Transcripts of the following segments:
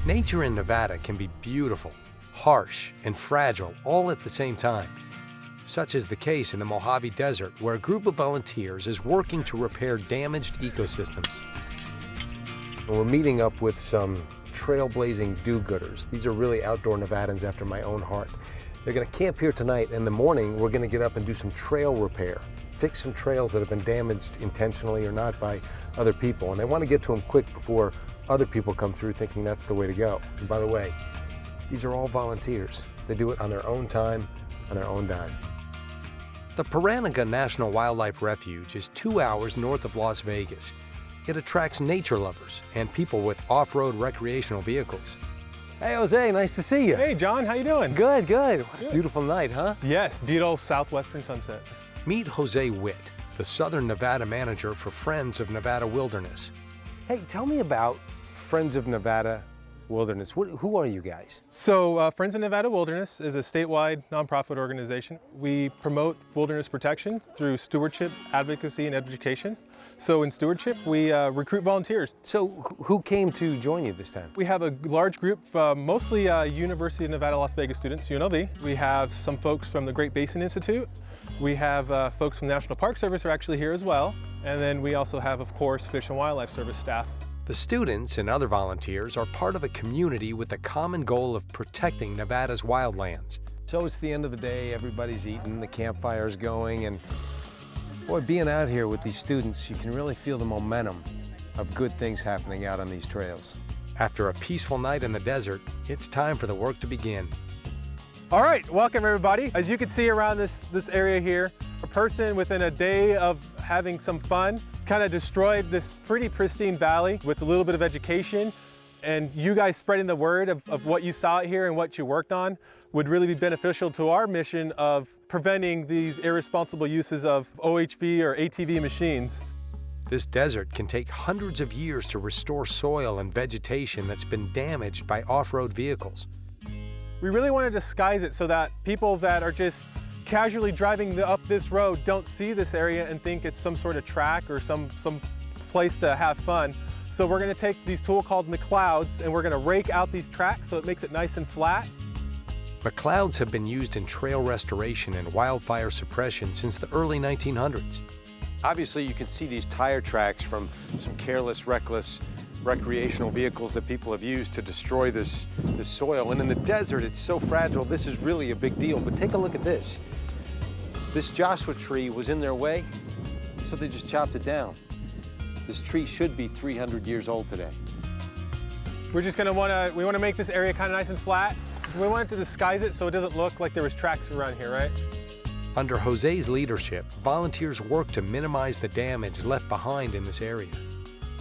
Nature in Nevada can be beautiful, harsh, and fragile all at the same time. Such is the case in the Mojave Desert, where a group of volunteers is working to repair damaged ecosystems. We're meeting up with some trailblazing do-gooders. These are really outdoor Nevadans after my own heart. They're going to camp here tonight. In the morning, we're going to get up and do some trail repair, fix some trails that have been damaged intentionally or not by other people. And they want to get to them quick before other people come through thinking that's the way to go. And by the way, these are all volunteers. They do it on their own time, on their own dime. The Pahranagat National Wildlife Refuge is 2 hours north of Las Vegas. It attracts nature lovers and people with off-road recreational vehicles. Hey, Jose, nice to see you. Hey, John, how you doing? Good, good. Beautiful night, huh? Yes, beautiful southwestern sunset. Meet Jose Witt, the Southern Nevada manager for Friends of Nevada Wilderness. Hey, tell me about Friends of Nevada Wilderness. Who are you guys? So Friends of Nevada Wilderness is a statewide nonprofit organization. We promote wilderness protection through stewardship, advocacy, and education. So in stewardship, we recruit volunteers. So who came to join you this time? We have a large group, mostly University of Nevada, Las Vegas students, UNLV. We have some folks from the Great Basin Institute. We have folks from the National Park Service are actually here as well. And then we also have, of course, Fish and Wildlife Service staff. The students and other volunteers are part of a community with the common goal of protecting Nevada's wildlands. So it's the end of the day, everybody's eating, the campfire's going, and boy, being out here with these students, you can really feel the momentum of good things happening out on these trails. After a peaceful night in the desert, it's time for the work to begin. All right, welcome everybody. As you can see around this area here, a person within a day of having some fun kind of destroyed this pretty pristine valley with a little bit of education, and you guys spreading the word of what you saw here and what you worked on would really be beneficial to our mission of preventing these irresponsible uses of OHV or ATV machines. This desert can take hundreds of years to restore soil and vegetation that's been damaged by off-road vehicles. We really want to disguise it so that people that are just casually driving up this road don't see this area and think it's some sort of track or some place to have fun. So we're going to take these tools called McLeods and we're going to rake out these tracks so it makes it nice and flat. McLeods have been used in trail restoration and wildfire suppression since the early 1900s. Obviously, you can see these tire tracks from some careless, reckless recreational vehicles that people have used to destroy this soil. And in the desert, it's so fragile, this is really a big deal. But take a look at this. This Joshua tree was in their way, so they just chopped it down. This tree should be 300 years old today. We're just gonna we wanna make this area kind of nice and flat. We wanted to disguise it so it doesn't look like there was tracks around here, right? Under Jose's leadership, volunteers work to minimize the damage left behind in this area.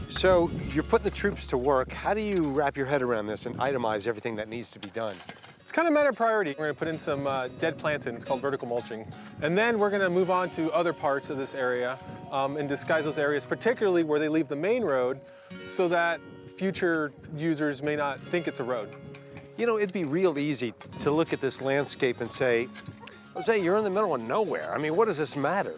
So you're putting the troops to work. How do you wrap your head around this and itemize everything that needs to be done? It's kind of a matter of priority. We're gonna put in some dead plants in. It's called vertical mulching. And then we're gonna move on to other parts of this area and disguise those areas, particularly where they leave the main road, so that future users may not think it's a road. You know, it'd be real easy to look at this landscape and say, Jose, you're in the middle of nowhere. I mean, what does this matter?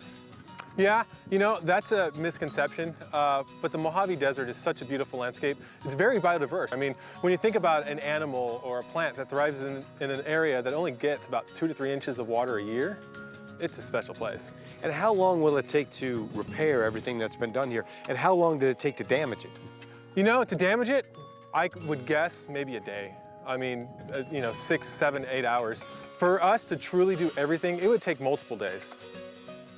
Yeah, you know, that's a misconception, but the Mojave Desert is such a beautiful landscape. It's very biodiverse. I mean, when you think about an animal or a plant that thrives in an area that only gets about 2 to 3 inches of water a year, it's a special place. And how long will it take to repair everything that's been done here? And how long did it take to damage it? You know, to damage it, I would guess maybe a day. I mean, you know, 6, 7, 8 hours. For us to truly do everything, it would take multiple days.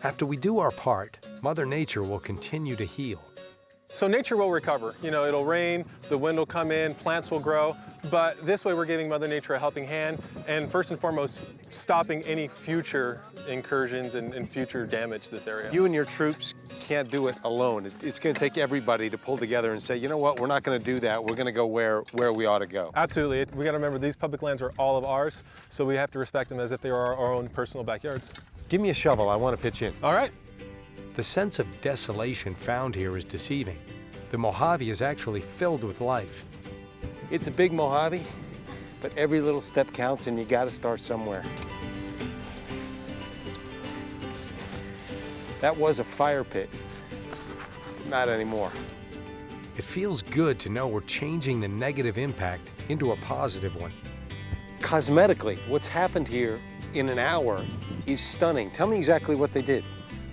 After we do our part, Mother Nature will continue to heal. So nature will recover. You know, it'll rain, the wind will come in, plants will grow, but this way we're giving Mother Nature a helping hand, and first and foremost, stopping any future incursions and future damage to this area. You and your troops can't do it alone. It's going to take everybody to pull together and say, you know what, we're not going to do that. We're going to go where we ought to go. Absolutely. We got to remember these public lands are all of ours, so we have to respect them as if they are our own personal backyards. Give me a shovel. I want to pitch in. All right. The sense of desolation found here is deceiving. The Mojave is actually filled with life. It's a big Mojave, but every little step counts and you got to start somewhere. That was a fire pit. Not anymore. It feels good to know we're changing the negative impact into a positive one. Cosmetically, what's happened here in an hour is stunning. Tell me exactly what they did.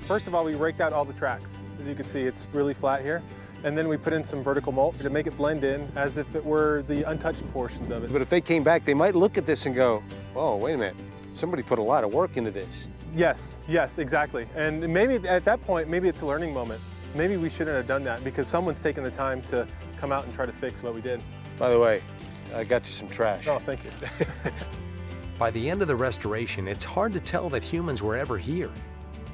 First of all, we raked out all the tracks. As you can see, it's really flat here. And then we put in some vertical mulch to make it blend in as if it were the untouched portions of it. But if they came back, they might look at this and go, oh, wait a minute, somebody put a lot of work into this. Yes, exactly. And maybe at that point, maybe it's a learning moment. Maybe we shouldn't have done that because someone's taken the time to come out and try to fix what we did. By the way, I got you some trash. Oh, thank you. By the end of the restoration, it's hard to tell that humans were ever here.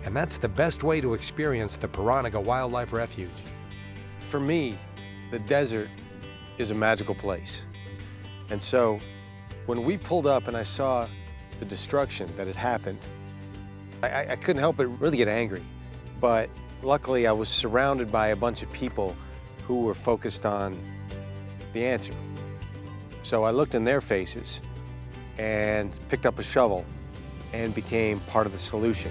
And that's the best way to experience the Pahranagat Wildlife Refuge. For me, the desert is a magical place. And so when we pulled up and I saw the destruction that had happened, I couldn't help but really get angry. But luckily, I was surrounded by a bunch of people who were focused on the answer. So I looked in their faces and picked up a shovel and became part of the solution.